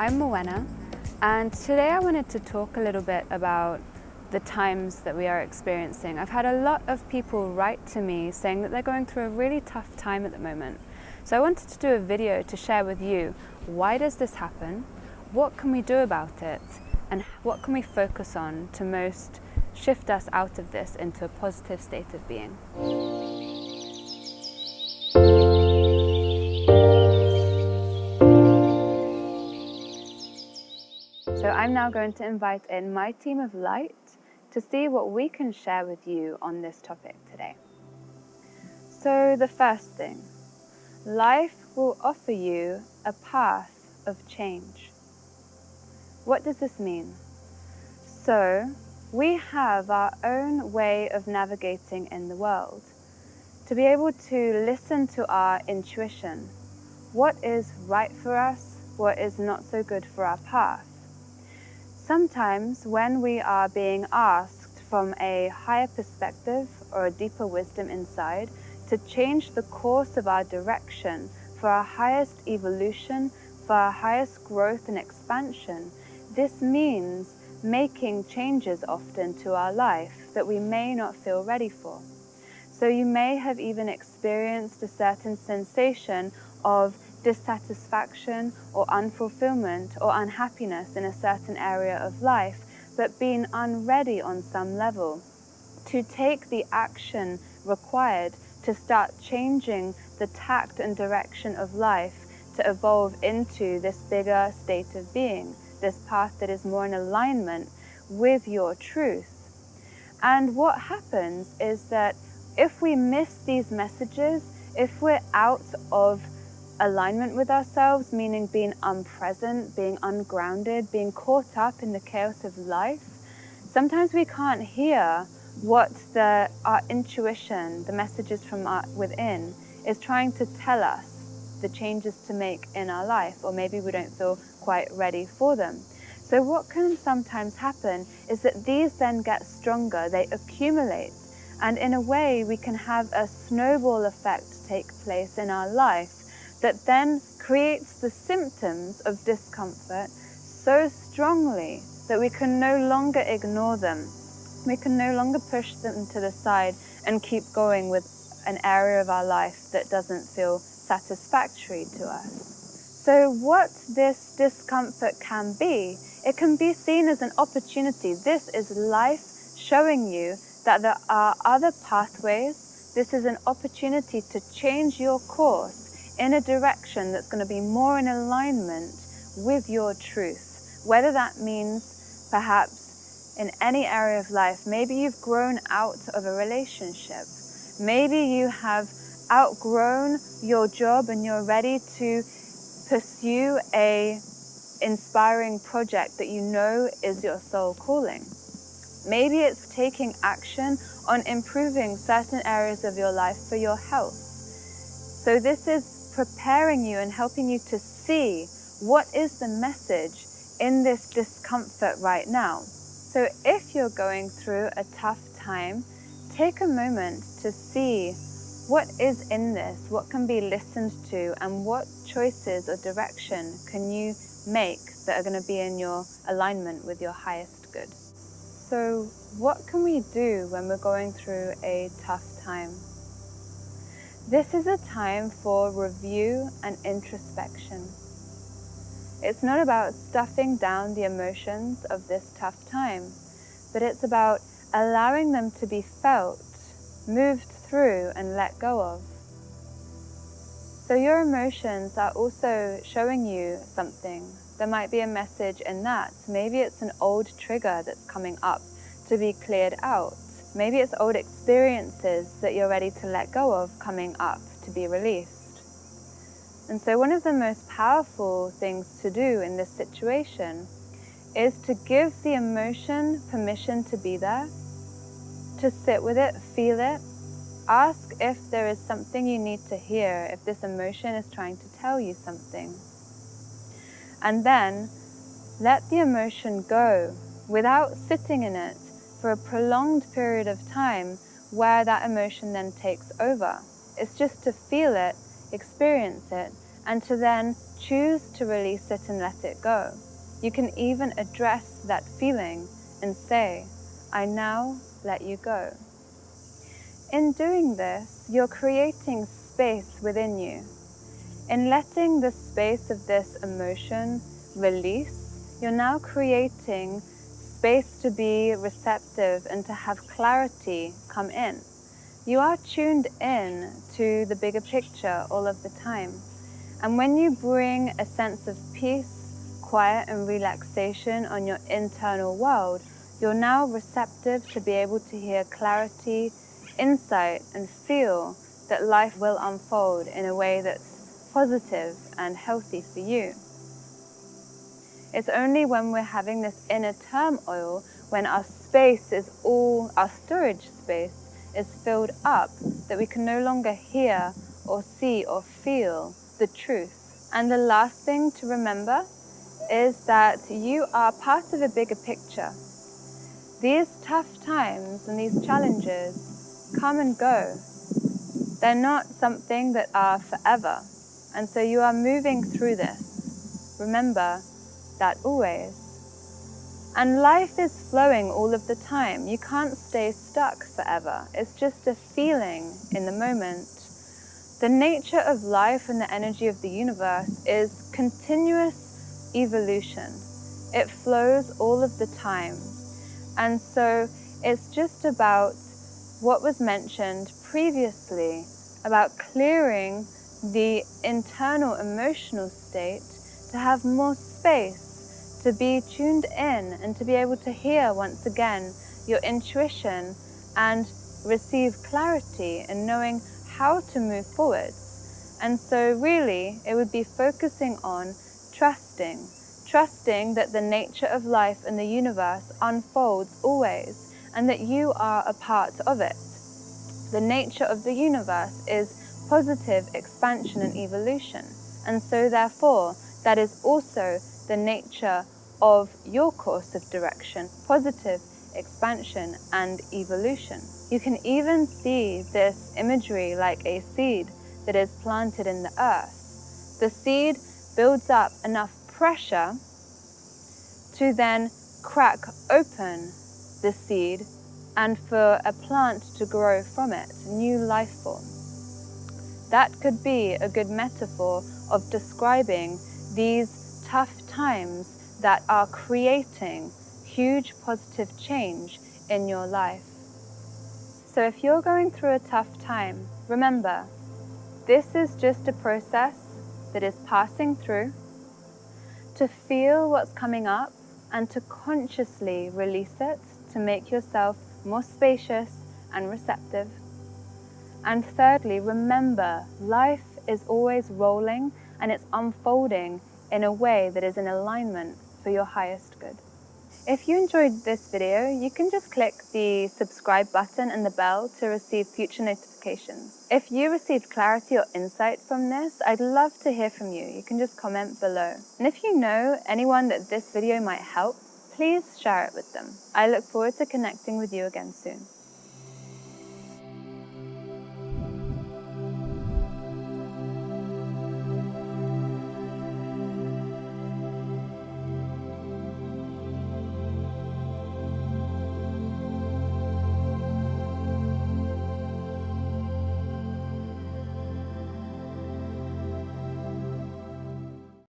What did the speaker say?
I'm Moena, and today I wanted to talk a little bit about the times that we are experiencing. I've had a lot of people write to me saying that they're going through a really tough time at the moment. So I wanted to do a video to share with you, why does this happen? What can we do about it? And what can we focus on to most shift us out of this into a positive state of being? So I'm now going to invite in my team of light to see what we can share with you on this topic today. So the first thing, life will offer you a path of change. What does this mean? So we have our own way of navigating in the world. To be able to listen to our intuition, what is right for us, what is not so good for our path. Sometimes when we are being asked from a higher perspective or a deeper wisdom inside to change the course of our direction for our highest evolution, for our highest growth and expansion, this means making changes often to our life that we may not feel ready for. So you may have even experienced a certain sensation of dissatisfaction or unfulfillment or unhappiness in a certain area of life, but been unready on some level to take the action required to start changing the tact and direction of life to evolve into this bigger state of being, this path that is more in alignment with your truth. And what happens is that if we miss these messages, if we're out of alignment with ourselves, meaning being unpresent, being ungrounded, being caught up in the chaos of life, sometimes we can't hear what our intuition, the messages from within, is trying to tell us the changes to make in our life, or maybe we don't feel quite ready for them. So what can sometimes happen is that these then get stronger, they accumulate, and in a way we can have a snowball effect take place in our life that then creates the symptoms of discomfort so strongly that we can no longer ignore them. We can no longer push them to the side and keep going with an area of our life that doesn't feel satisfactory to us. So what this discomfort can be, it can be seen as an opportunity. This is life showing you that there are other pathways. This is an opportunity to change your course in a direction that's going to be more in alignment with your truth. Whether that means perhaps in any area of life, maybe you've grown out of a relationship, maybe you have outgrown your job and you're ready to pursue a inspiring project that you know is your soul calling. Maybe it's taking action on improving certain areas of your life for your health. So this is preparing you and helping you to see what is the message in this discomfort right now. So if you're going through a tough time, take a moment to see what is in this, what can be listened to, and what choices or direction can you make that are going to be in your alignment with your highest good. So what can we do when we're going through a tough time? This is a time for review and introspection. It's not about stuffing down the emotions of this tough time, but it's about allowing them to be felt, moved through, and let go of. So your emotions are also showing you something. There might be a message in that. Maybe it's an old trigger that's coming up to be cleared out. Maybe it's old experiences that you're ready to let go of coming up to be released. And so one of the most powerful things to do in this situation is to give the emotion permission to be there, to sit with it, feel it, ask if there is something you need to hear, if this emotion is trying to tell you something. And then let the emotion go without sitting in it for a prolonged period of time where that emotion then takes over. It's just to feel it, experience it, and to then choose to release it and let it go. You can even address that feeling and say, I now let you go. In doing this, you're creating space within you. In letting the space of this emotion release, you're now creating space to be receptive and to have clarity come in. You are tuned in to the bigger picture all of the time. And when you bring a sense of peace, quiet and relaxation on your internal world, you're now receptive to be able to hear clarity, insight, and feel that life will unfold in a way that's positive and healthy for you. It's only when we're having this inner turmoil, when our storage space is filled up, that we can no longer hear or see or feel the truth. And the last thing to remember is that you are part of a bigger picture. These tough times and these challenges come and go. They're not something that are forever. And so you are moving through this. Remember that always. And life is flowing all of the time. You can't stay stuck forever. It's just a feeling in the moment. The nature of life and the energy of the universe is continuous evolution. It flows all of the time. And so it's just about what was mentioned previously, about clearing the internal emotional state to have more space, to be tuned in and to be able to hear once again your intuition and receive clarity in knowing how to move forwards. And so really it would be focusing on trusting that the nature of life and the universe unfolds always and that you are a part of it. The nature of the universe is positive expansion and evolution, and so therefore that is also the nature of your course of direction, positive expansion and evolution. You can even see this imagery like a seed that is planted in the earth. The seed builds up enough pressure to then crack open the seed and for a plant to grow from it, new life form. That could be a good metaphor of describing these tough times that are creating huge positive change in your life. So if you're going through a tough time, remember, this is just a process that is passing through, to feel what's coming up and to consciously release it, to make yourself more spacious and receptive. And thirdly, remember, life is always rolling and it's unfolding in a way that is in alignment for your highest good. If you enjoyed this video, you can just click the subscribe button and the bell to receive future notifications. If you received clarity or insight from this, I'd love to hear from you. You can just comment below. And if you know anyone that this video might help, please share it with them. I look forward to connecting with you again soon.